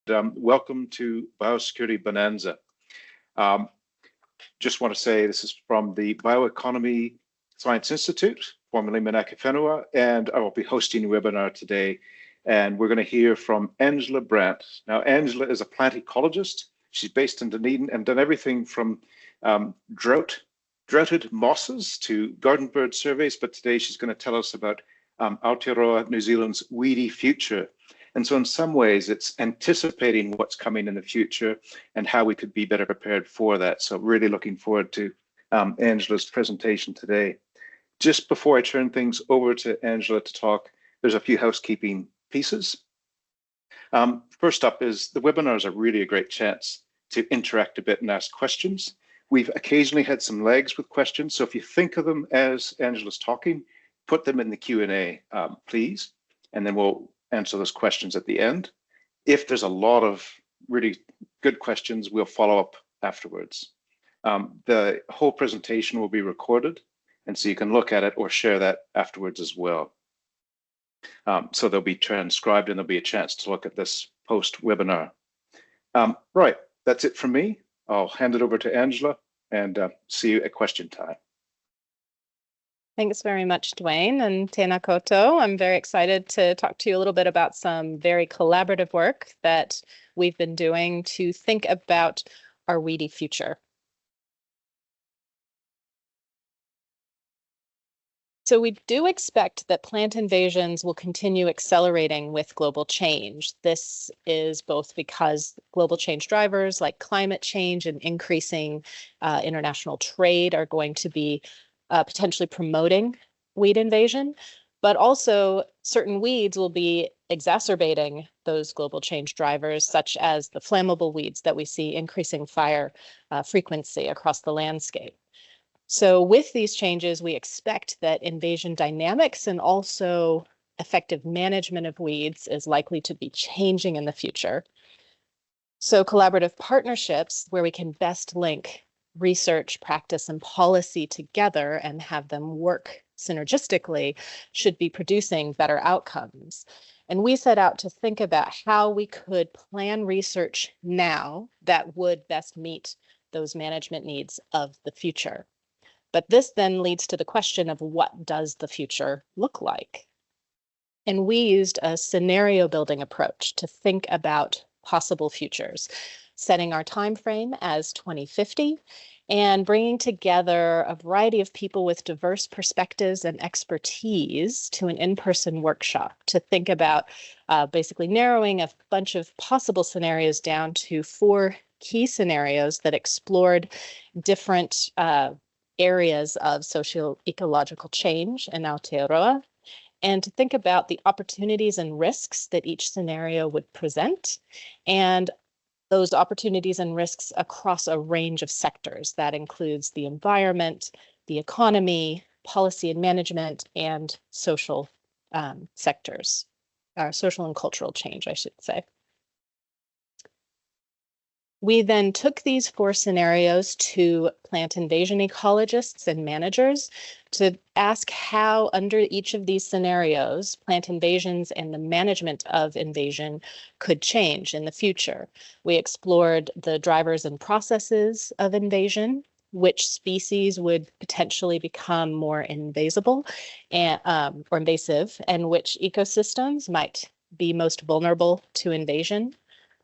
Welcome to Biosecurity Bonanza. Just want to say this is from the Bioeconomy Science Institute, formerly Manaka Whenua, and I will be hosting a webinar today. And we're going to hear from Angela Brandt. Now, Angela is a plant ecologist. She's based in Dunedin and done everything from droughted mosses to garden bird surveys, but today she's going to tell us about Aotearoa New Zealand's weedy future. And so in some ways, it's anticipating what's coming in the future and how we could be better prepared for that. So really looking forward to Angela's presentation today. Just before I turn things over to Angela to talk, there's a few housekeeping pieces. First up is the webinars are really a great chance to interact a bit and ask questions. We've occasionally had some lags with questions, so if you think of them as Angela's talking, put them in the Q&A, please, and then we'll answer those questions at the end. If there's a lot of really good questions, we'll follow up afterwards. The whole presentation will be recorded, and so you can look at it or share that afterwards as well. So they'll be transcribed and there'll be a chance to look at this post-webinar. Right, that's it from me. I'll hand it over to Angela and see you at question time. Thanks very much, Dwayne, and tēnā koutou. I'm very excited to talk to you a little bit about some very collaborative work that we've been doing to think about our weedy future. So we do expect that plant invasions will continue accelerating with global change. This is both because global change drivers like climate change and increasing international trade are going to be potentially promoting weed invasion, but also certain weeds will be exacerbating those global change drivers, such as the flammable weeds that we see increasing fire frequency across the landscape. So with these changes, we expect that invasion dynamics and also effective management of weeds is likely to be changing in the future. So collaborative partnerships where we can best link research, practice, and policy together and have them work synergistically should be producing better outcomes. And we set out to think about how we could plan research now that would best meet those management needs of the future. But this then leads to the question of what does the future look like? And we used a scenario building approach to think about possible futures, setting our time frame as 2050 and bringing together a variety of people with diverse perspectives and expertise to an in-person workshop to think about basically narrowing a bunch of possible scenarios down to 4 key scenarios that explored different areas of socio-ecological change in Aotearoa, and to think about the opportunities and risks that each scenario would present, and those opportunities and risks across a range of sectors. That includes the environment, the economy, policy and management, and social sectors, social and cultural change, I should say. We then took these 4 scenarios to plant invasion ecologists and managers to ask how, under each of these scenarios, plant invasions and the management of invasion could change in the future. We explored the drivers and processes of invasion, which species would potentially become more invasible and, or invasive, and which ecosystems might be most vulnerable to invasion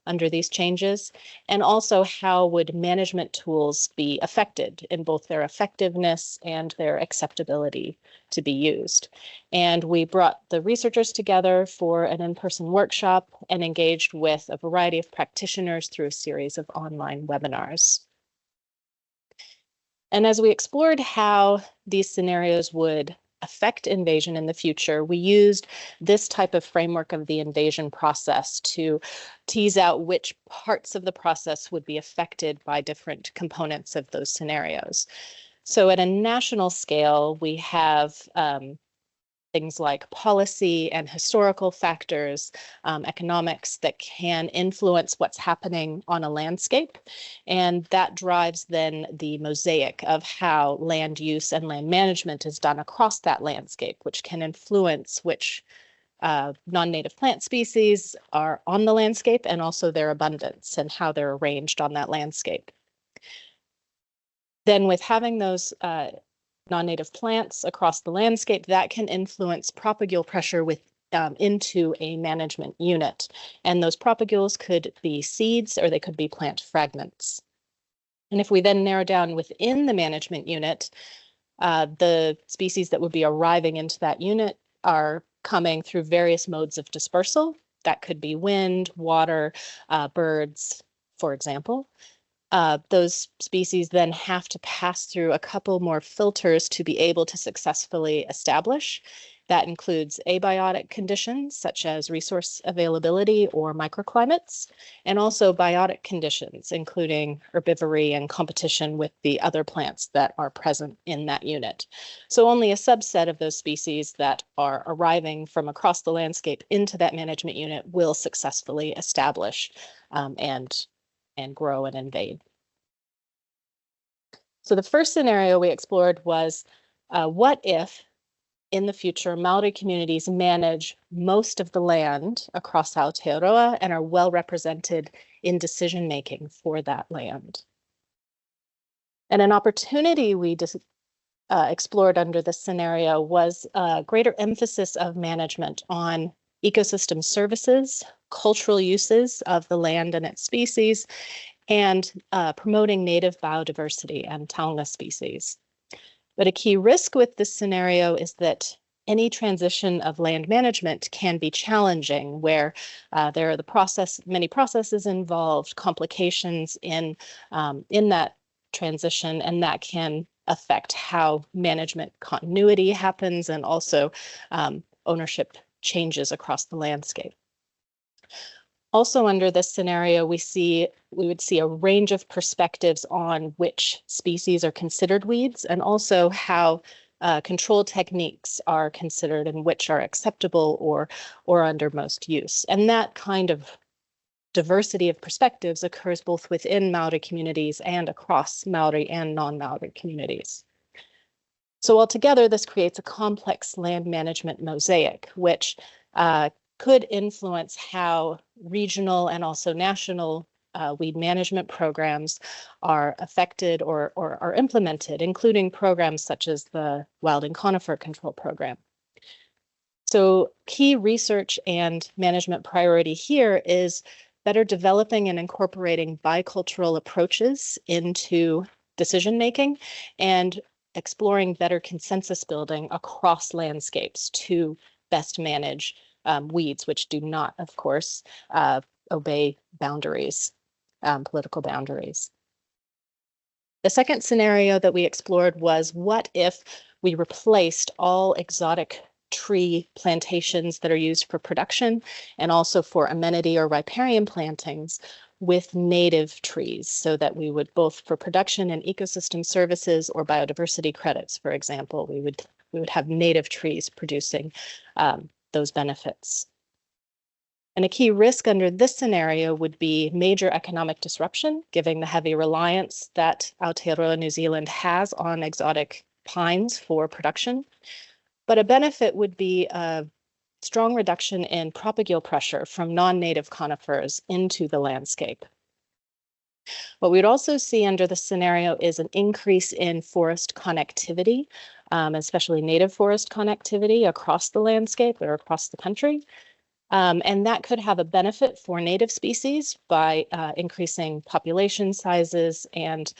under these changes, and also how would management tools be affected in both their effectiveness and their acceptability to be used. And we brought the researchers together for an in-person workshop and engaged with a variety of practitioners through a series of online webinars. And as we explored how these scenarios would affect invasion in the future, we used this type of framework of the invasion process to tease out which parts of the process would be affected by different components of those scenarios. So at a national scale, we have things like policy and historical factors, economics that can influence what's happening on a landscape. And that drives then the mosaic of how land use and land management is done across that landscape, which can influence which non-native plant species are on the landscape and also their abundance and how they're arranged on that landscape. Then with having those non-native plants across the landscape, that can influence propagule pressure into a management unit. And those propagules could be seeds or they could be plant fragments. And if we then narrow down within the management unit, the species that would be arriving into that unit are coming through various modes of dispersal. That could be wind, water, birds, for example. Those species then have to pass through a couple more filters to be able to successfully establish. That includes abiotic conditions such as resource availability or microclimates, and also biotic conditions, including herbivory and competition with the other plants that are present in that unit. So only a subset of those species that are arriving from across the landscape into that management unit will successfully establish and grow and invade. So the first scenario we explored was what if in the future, Maori communities manage most of the land across Aotearoa and are well represented in decision-making for that land. And an opportunity we explored under this scenario was a greater emphasis of management on ecosystem services, cultural uses of the land and its species, and promoting native biodiversity and taonga species. But a key risk with this scenario is that any transition of land management can be challenging, where there are many processes involved, complications in that transition, and that can affect how management continuity happens and also ownership changes across the landscape. Also under this scenario, we would see a range of perspectives on which species are considered weeds and also how control techniques are considered and which are acceptable or under most use. And that kind of diversity of perspectives occurs both within Maori communities and across Maori and non-Maori communities. So altogether, this creates a complex land management mosaic, which could influence how regional and also national weed management programs are affected or are implemented, including programs such as the Wild and Conifer Control Program. So key research and management priority here is better developing and incorporating bicultural approaches into decision-making and exploring better consensus building across landscapes to best manage weeds, which do not, of course, obey boundaries, political boundaries. The second scenario that we explored was what if we replaced all exotic tree plantations that are used for production and also for amenity or riparian plantings with native trees, so that we would both for production and ecosystem services or biodiversity credits, for example, we would have native trees producing those benefits. And a key risk under this scenario would be major economic disruption, given the heavy reliance that Aotearoa New Zealand has on exotic pines for production. But a benefit would be a strong reduction in propagule pressure from non-native conifers into the landscape. What we'd also see under this scenario is an increase in forest connectivity, especially native forest connectivity across the landscape or across the country. And that could have a benefit for native species by increasing population sizes and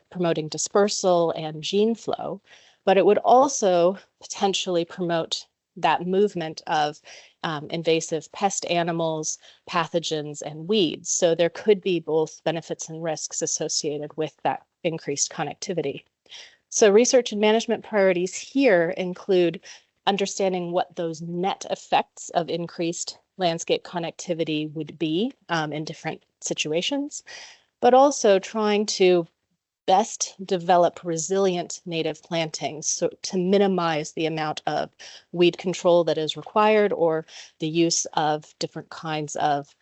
promoting dispersal and gene flow. But it would also potentially promote that movement of invasive pest animals, pathogens, and weeds. So there could be both benefits and risks associated with that increased connectivity. So research and management priorities here include understanding what those net effects of increased landscape connectivity would be in different situations, but also trying to best develop resilient native plantings so to minimize the amount of weed control that is required or the use of different kinds of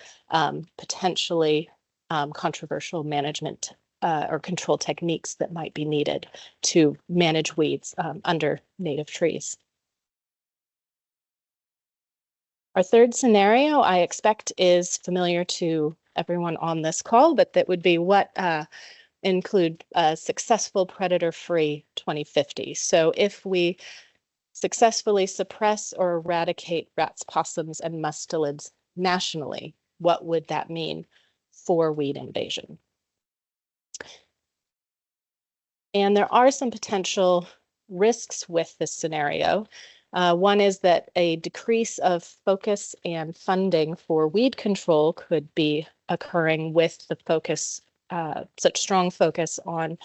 potentially controversial management or control techniques that might be needed to manage weeds under native trees. Our third scenario, I expect, is familiar to everyone on this call, but that would be what include successful predator-free 2050. So if we successfully suppress or eradicate rats, possums, and mustelids nationally, what would that mean for weed invasion? And there are some potential risks with this scenario. One is that a decrease of focus and funding for weed control could be occurring with the focus, such strong focus on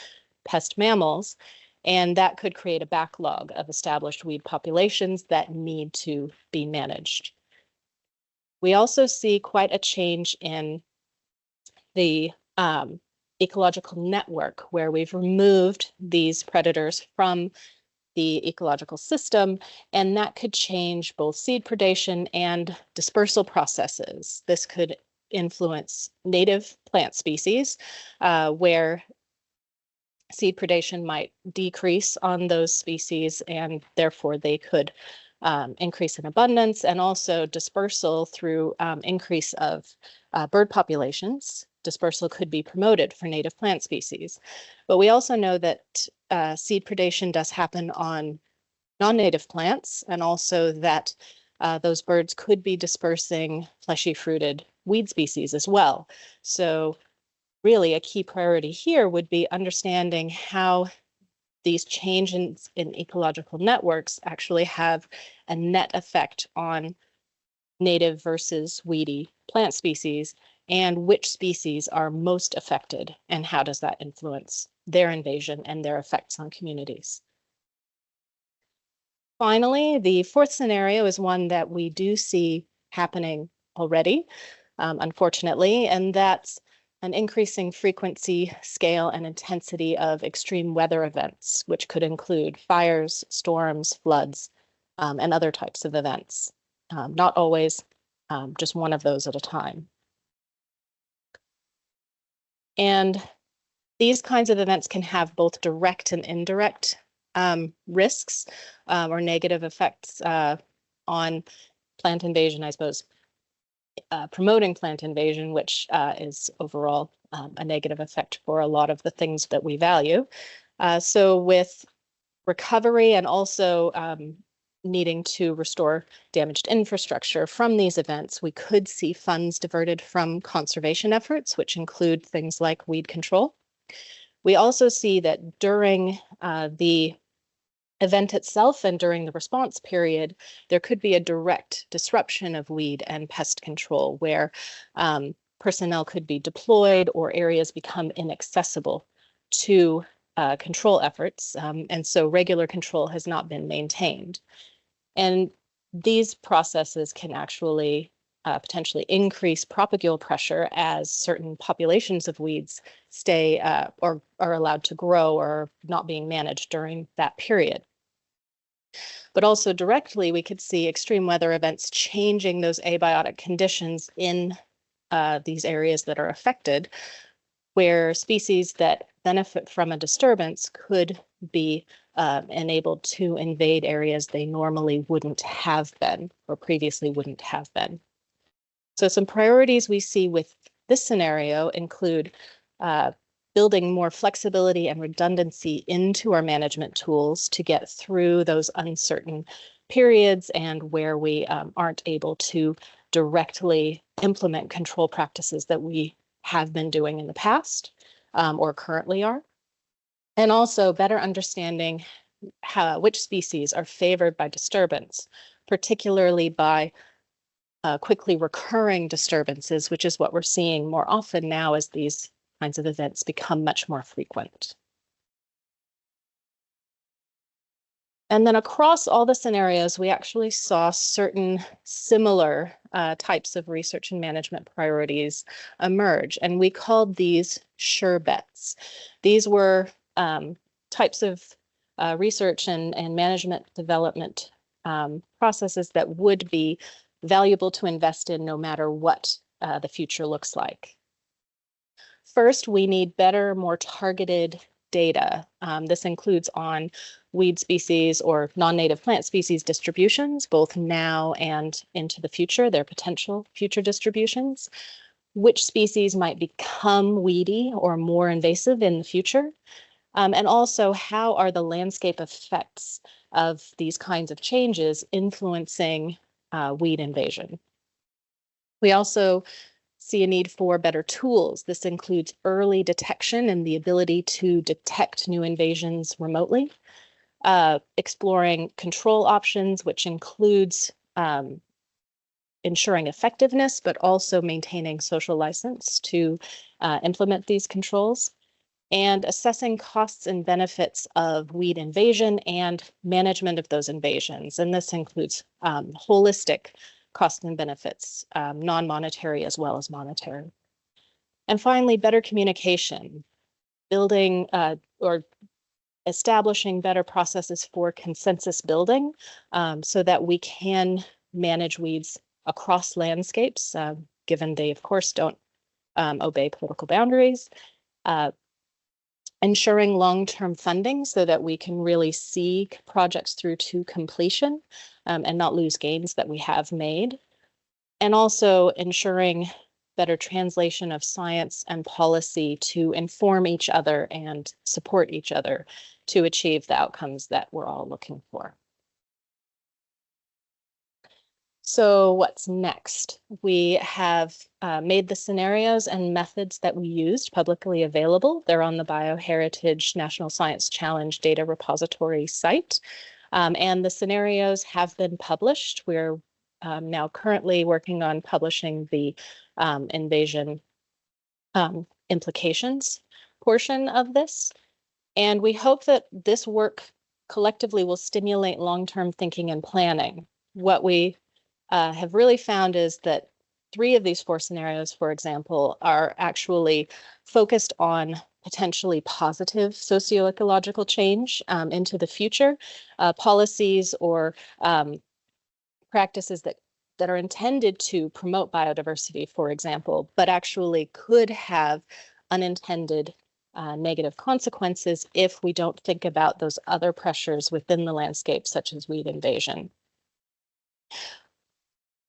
pest mammals, and that could create a backlog of established weed populations that need to be managed. We also see quite a change in the ecological network where we've removed these predators from the ecological system, and that could change both seed predation and dispersal processes. This could influence native plant species, where seed predation might decrease on those species, and therefore they could increase in abundance, and also dispersal through increase of bird populations. Dispersal could be promoted for native plant species. But we also know that seed predation does happen on non-native plants, and also that those birds could be dispersing fleshy fruited weed species as well. So really a key priority here would be understanding how these changes in ecological networks actually have a net effect on native versus weedy plant species, and which species are most affected, and how does that influence their invasion and their effects on communities. Finally, the fourth scenario is one that we do see happening already, unfortunately, and that's an increasing frequency, scale, and intensity of extreme weather events, which could include fires, storms, floods, and other types of events. Not always just one of those at a time. And these kinds of events can have both direct and indirect risks or negative effects on plant invasion, I suppose. Promoting plant invasion, which is overall a negative effect for a lot of the things that we value. So with recovery and also needing to restore damaged infrastructure from these events, we could see funds diverted from conservation efforts, which include things like weed control. We also see that during the event itself and during the response period, there could be a direct disruption of weed and pest control where personnel could be deployed or areas become inaccessible to control efforts. And so regular control has not been maintained. And these processes can actually potentially increase propagule pressure as certain populations of weeds stay or are allowed to grow or not being managed during that period. But also directly, we could see extreme weather events changing those abiotic conditions in these areas that are affected, where species that benefit from a disturbance could be enabled to invade areas they normally wouldn't have been or previously wouldn't have been. So some priorities we see with this scenario include building more flexibility and redundancy into our management tools to get through those uncertain periods and where we aren't able to directly implement control practices that we have been doing in the past or currently are. And also better understanding which species are favored by disturbance, particularly by quickly recurring disturbances, which is what we're seeing more often now as these kinds of events become much more frequent. And then across all the scenarios, we actually saw certain similar types of research and management priorities emerge, and we called these sure bets. These were types of research and management development processes that would be valuable to invest in no matter what the future looks like. First, we need better, more targeted data. This includes on weed species or non-native plant species distributions, both now and into the future, their potential future distributions, which species might become weedy or more invasive in the future, and also how are the landscape effects of these kinds of changes influencing weed invasion. We also see a need for better tools. This includes early detection and the ability to detect new invasions remotely, exploring control options, which includes ensuring effectiveness, but also maintaining social license to implement these controls, and assessing costs and benefits of weed invasion and management of those invasions. And this includes holistic costs and benefits, non-monetary as well as monetary. And finally, better communication, building or establishing better processes for consensus building so that we can manage weeds across landscapes, given they, of course, don't obey political boundaries. Ensuring long-term funding so that we can really see projects through to completion and not lose gains that we have made. And also ensuring better translation of science and policy to inform each other and support each other to achieve the outcomes that we're all looking for. So what's next? We have made the scenarios and methods that we used publicly available. They're on the Bioheritage National Science Challenge data repository site. And the scenarios have been published. We're now currently working on publishing the invasion implications portion of this. And we hope that this work collectively will stimulate long-term thinking and planning. What we have really found is that 3 of these 4 scenarios, for example, are actually focused on potentially positive socio-ecological change into the future, policies or practices that are intended to promote biodiversity, for example, but actually could have unintended negative consequences if we don't think about those other pressures within the landscape, such as weed invasion.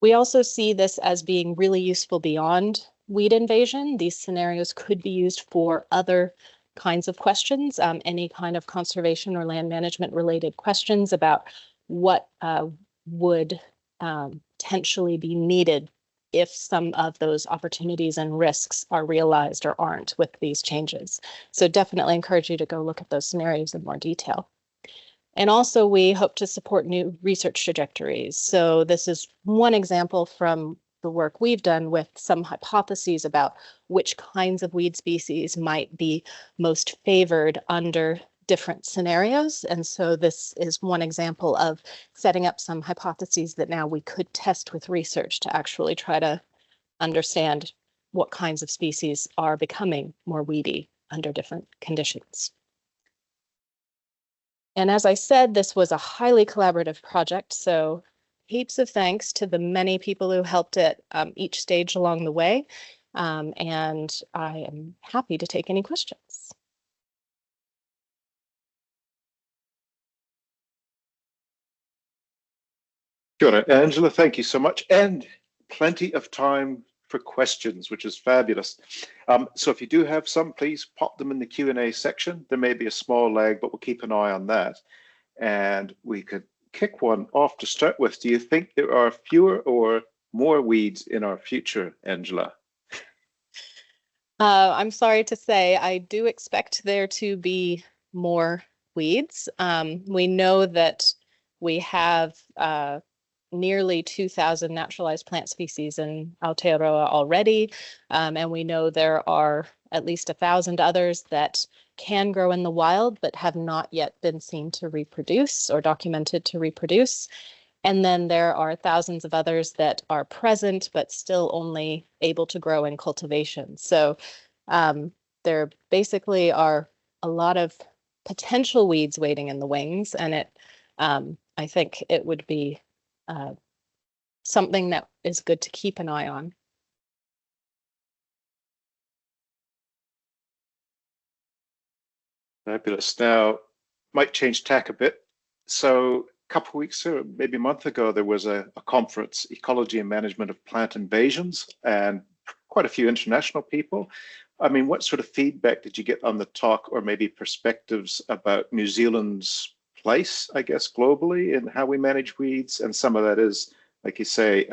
We also see this as being really useful beyond weed invasion. These scenarios could be used for other kinds of questions, any kind of conservation or land management related questions about what would potentially be needed if some of those opportunities and risks are realized or aren't with these changes. So definitely encourage you to go look at those scenarios in more detail. And also we hope to support new research trajectories. So this is one example from the work we've done with some hypotheses about which kinds of weed species might be most favored under different scenarios. And so this is one example of setting up some hypotheses that now we could test with research to actually try to understand what kinds of species are becoming more weedy under different conditions. And as I said, this was a highly collaborative project, so heaps of thanks to the many people who helped at each stage along the way. And I am happy to take any questions. Kia ora, Angela, thank you so much. And plenty of time for questions, which is fabulous. So if you do have some, please pop them in the Q&A section. There may be a small lag, but we'll keep an eye on that. And we could kick one off to start with. Do you think there are fewer or more weeds in our future, Angela? I'm sorry to say, I do expect there to be more weeds. We know that we have nearly 2,000 naturalized plant species in Aotearoa already, and we know there are at least 1,000 others that can grow in the wild but have not yet been seen to reproduce or documented to reproduce. And then there are thousands of others that are present but still only able to grow in cultivation. So there basically are a lot of potential weeds waiting in the wings, and I think it would be something that is good to keep an eye on. Fabulous. Now, might change tack a bit. So a couple of weeks or maybe a month ago, there was a conference, Ecology and Management of Plant Invasions, and quite a few international people. I mean, what sort of feedback did you get on the talk, or maybe perspectives about New Zealand's place, I guess, globally in how we manage weeds? And some of that is, like you say,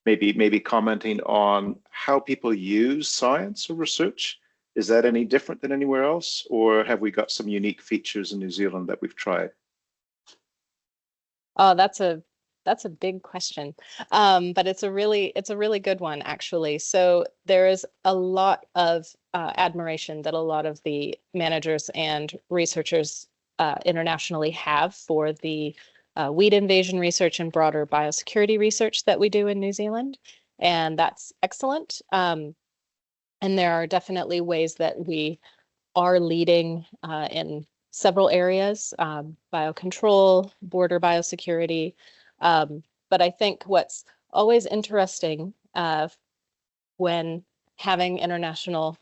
maybe commenting on how people use science or research. Is that any different than anywhere else, or have we got some unique features in New Zealand that we've tried? Oh, that's a big question, but it's a really good one actually. So there is a lot of admiration that a lot of the managers and researchers internationally have for the weed invasion research and broader biosecurity research that we do in New Zealand, and that's excellent. And there are definitely ways that we are leading in several areas, biocontrol, border biosecurity. But I think what's always interesting when having international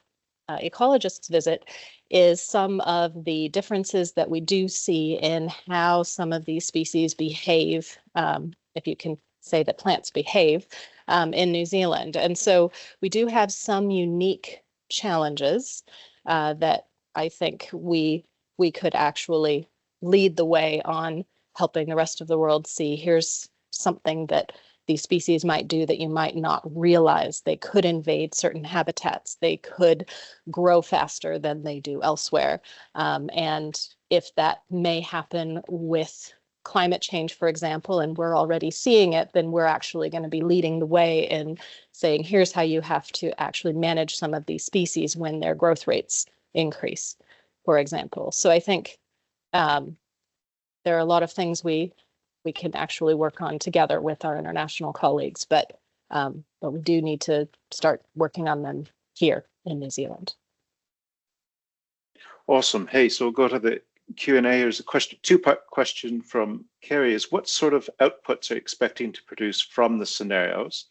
ecologists visit is some of the differences that we do see in how some of these species behave, if you can say that plants behave, in New Zealand. And so we do have some unique challenges that I think we could actually lead the way on helping the rest of the world see here's something that these species might do that you might not realize. They could invade certain habitats. They could grow faster than they do elsewhere. And if that may happen with climate change, for example, and we're already seeing it, then we're actually going to be leading the way in saying, here's how you have to actually manage some of these species when their growth rates increase, for example. So I think there are a lot of things we can actually work on together with our international colleagues, but we do need to start working on them here in New Zealand. Awesome. Hey, so we'll go to the Q&A. Here's a question, two-part question from Kerry is, what sort of outputs are you expecting to produce from the scenarios?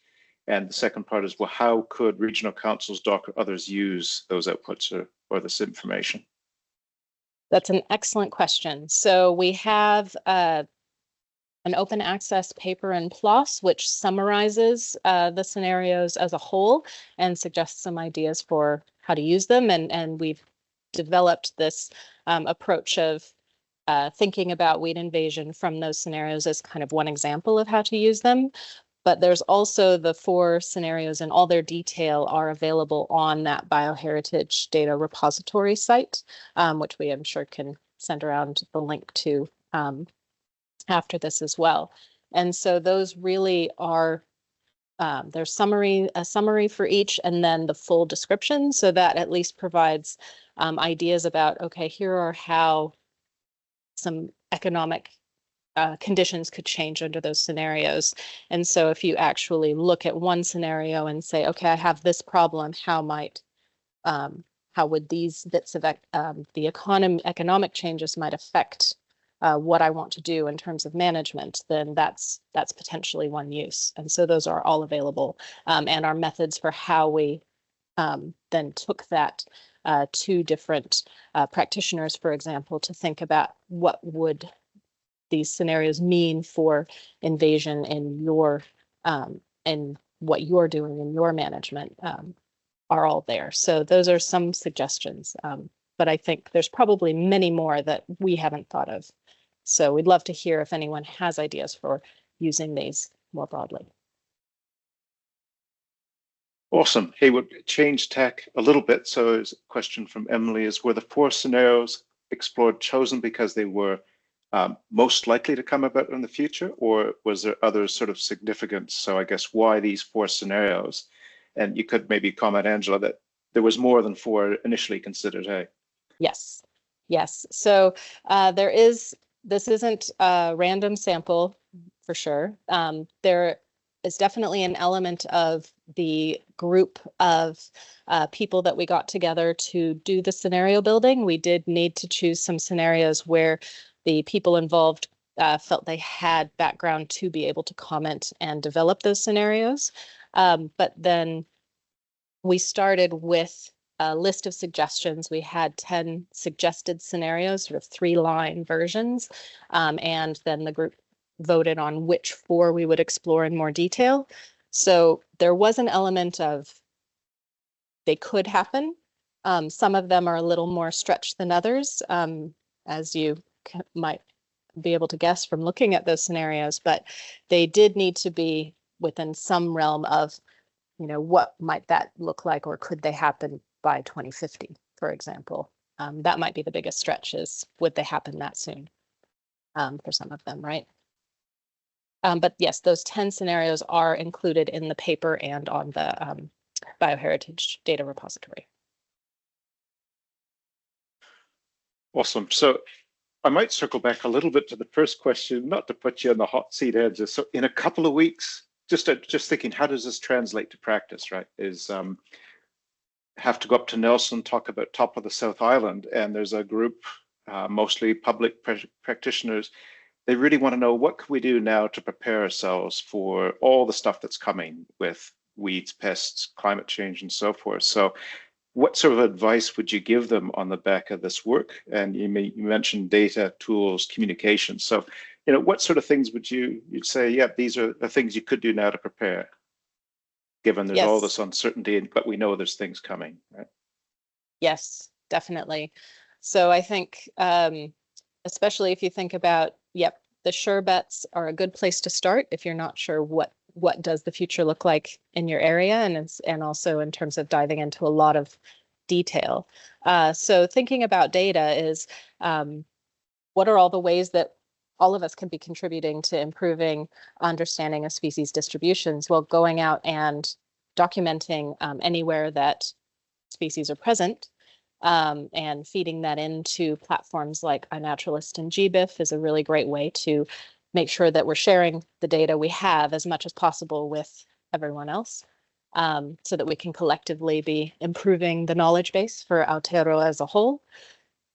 And the second part is, well, how could regional councils, DOC, or others use those outputs or this information? That's an excellent question. So we have an open access paper in PLOS, which summarizes the scenarios as a whole and suggests some ideas for how to use them. And we've developed this approach of thinking about weed invasion from those scenarios as kind of one example of how to use them. But there's also the 4 scenarios, and all their detail are available on that bioheritage data repository site, which we, I'm sure, can send around the link to after this as well. And so those really are there's a summary for each, and then the full description, so that at least provides ideas about, okay, here are how some economic conditions could change under those scenarios. And so if you actually look at one scenario and say, okay, I have this problem, how would these bits of the economic changes might affect what I want to do in terms of management, then that's potentially one use. And so those are all available, and our methods for how we then took that to different practitioners, for example, to think about what would these scenarios mean for invasion in your and what you're doing in your management are all there. So those are some suggestions, but I think there's probably many more that we haven't thought of. So we'd love to hear if anyone has ideas for using these more broadly. Awesome. Hey, we'll change tack a little bit. So there's a question from Emily is, were the 4 scenarios explored chosen because they were most likely to come about in the future, or was there other sort of significance? So I guess why these 4 scenarios? And you could maybe comment, Angela, that there was more than 4 initially considered, hey? Yes. So this isn't a random sample for sure. There is definitely an element of the group of people that we got together to do the scenario building. We did need to choose some scenarios where the people involved felt they had background to be able to comment and develop those scenarios. But then we started with a list of suggestions. We had 10 suggested scenarios, sort of 3-line versions, and then the group voted on which 4 we would explore in more detail. So there was an element of they could happen. Some of them are a little more stretched than others, as you might be able to guess from looking at those scenarios, but they did need to be within some realm of, you know, what might that look like, or could they happen by 2050, for example. That might be the biggest stretch, is would they happen that soon, for some of them, right? But yes, those 10 scenarios are included in the paper and on the bioheritage data repository. Awesome. So I might circle back a little bit to the first question, not to put you on the hot seat, Andrew. So in a couple of weeks, just thinking, how does this translate to practice, right? Have to go up to Nelson, talk about top of the South Island, and there's a group, mostly public practitioners. They really want to know, what can we do now to prepare ourselves for all the stuff that's coming with weeds, pests, climate change, and so forth. So what sort of advice would you give them on the back of this work? And you mentioned data, tools, communication. So, you know, what sort of things would you'd say, yeah, these are the things you could do now to prepare, given there's all this uncertainty, but we know there's things coming, right? Yes, definitely. So I think, especially if you think about, the sure bets are a good place to start if you're not sure what does the future look like in your area, and also in terms of diving into a lot of detail. So thinking about data is, what are all the ways that all of us can be contributing to improving understanding of species distributions? Well, going out and documenting anywhere that species are present, and feeding that into platforms like iNaturalist and GBIF is a really great way to make sure that we're sharing the data we have as much as possible with everyone else, so that we can collectively be improving the knowledge base for Aotearoa as a whole,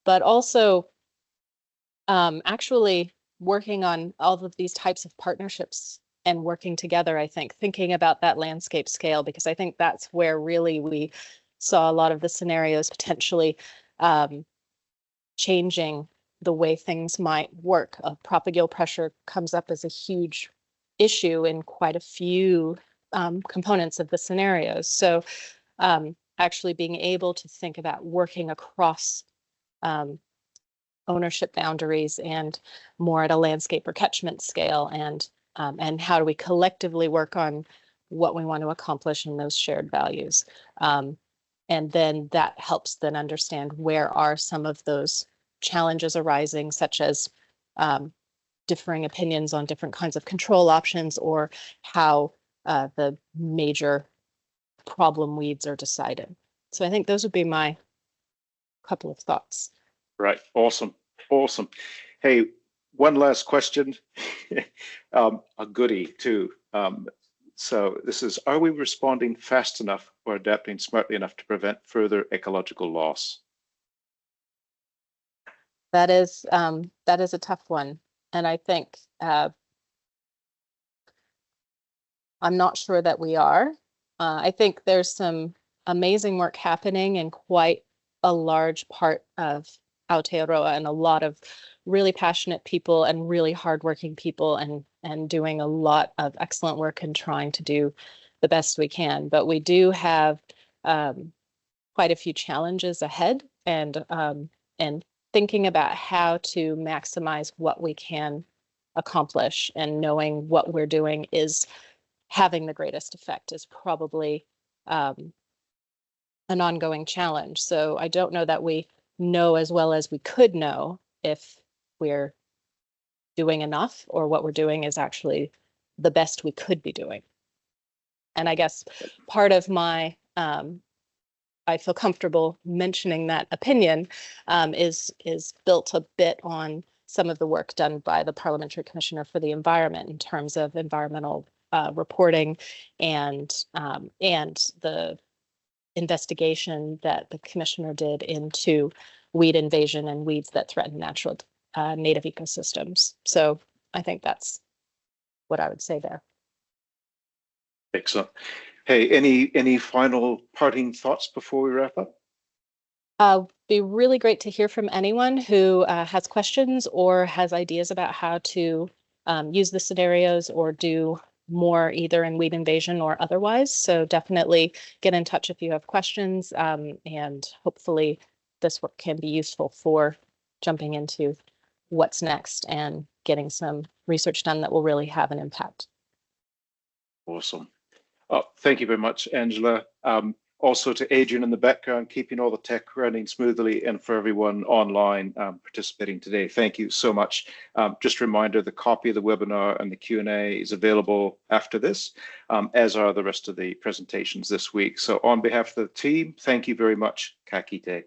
but also actually working on all of these types of partnerships and working together. I think thinking about that landscape scale, because I think that's where really we saw a lot of the scenarios potentially changing the way things might work. Propagules pressure comes up as a huge issue in quite a few components of the scenarios. So actually being able to think about working across ownership boundaries and more at a landscape or catchment scale, and how do we collectively work on what we want to accomplish in those shared values. And then that helps then understand where are some of those challenges arising, such as differing opinions on different kinds of control options, or how the major problem weeds are decided. So I think those would be my couple of thoughts. Right. Awesome. Awesome. Hey, one last question. A goodie too. So this is, are we responding fast enough or adapting smartly enough to prevent further ecological loss? That is a tough one. And I think I'm not sure that we are. I think there's some amazing work happening in quite a large part of Aotearoa, and a lot of really passionate people and really hardworking people, and doing a lot of excellent work and trying to do the best we can. But we do have quite a few challenges ahead, and thinking about how to maximize what we can accomplish, and knowing what we're doing is having the greatest effect is probably an ongoing challenge. So I don't know that we know as well as we could know if we're doing enough, or what we're doing is actually the best we could be doing. And I guess part of my I feel comfortable mentioning that opinion is built a bit on some of the work done by the Parliamentary Commissioner for the Environment in terms of environmental reporting, and the investigation that the Commissioner did into weed invasion and weeds that threaten natural native ecosystems. So I think that's what I would say there. Excellent. Hey, any final parting thoughts before we wrap up? Be really great to hear from anyone who has questions or has ideas about how to use the scenarios or do more either in weed invasion or otherwise. So definitely get in touch if you have questions, and hopefully this work can be useful for jumping into what's next and getting some research done that will really have an impact. Awesome. Thank you very much, Angela. Also to Adrian in the background, keeping all the tech running smoothly, and for everyone online participating today. Thank you so much. Just a reminder, the copy of the webinar and the Q&A is available after this, as are the rest of the presentations this week. So on behalf of the team, thank you very much. Ka kite.